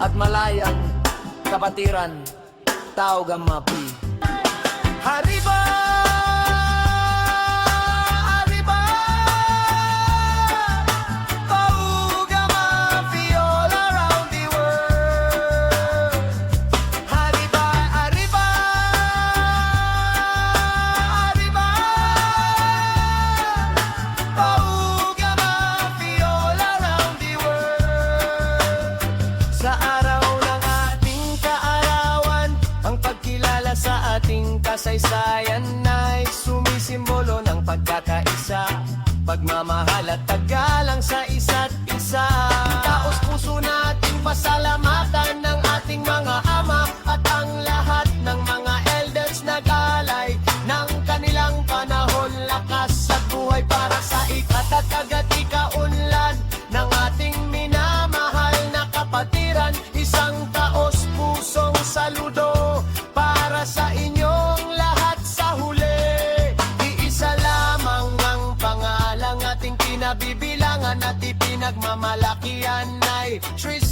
at malayang kapatiran, tao gamapi. Arriba! Arriba! Tao gamapi all around the world. Arriba! Arriba! Arriba! Tao gamapi all around the world. Sa araw ng ating kaarawan, ang pagkilala sa ating kasaysayan ay sumisimbolo ng pagkakaisa, pagmamahal at tagalang sa isa't isa. Taos puso nating pasalamatan ng ating mga ama at ang lahat ng mga elders nag-alay ng kanilang panahon, lakas at buhay para sa ikatatag at ikaunlad ng ating minamahal na kapatiran. Isang taos pusong saludo para sa inyong lahat sa huli. Iisa lamang ang pangalang ating kinabibilangan at ipinagmamalakihan ay Tris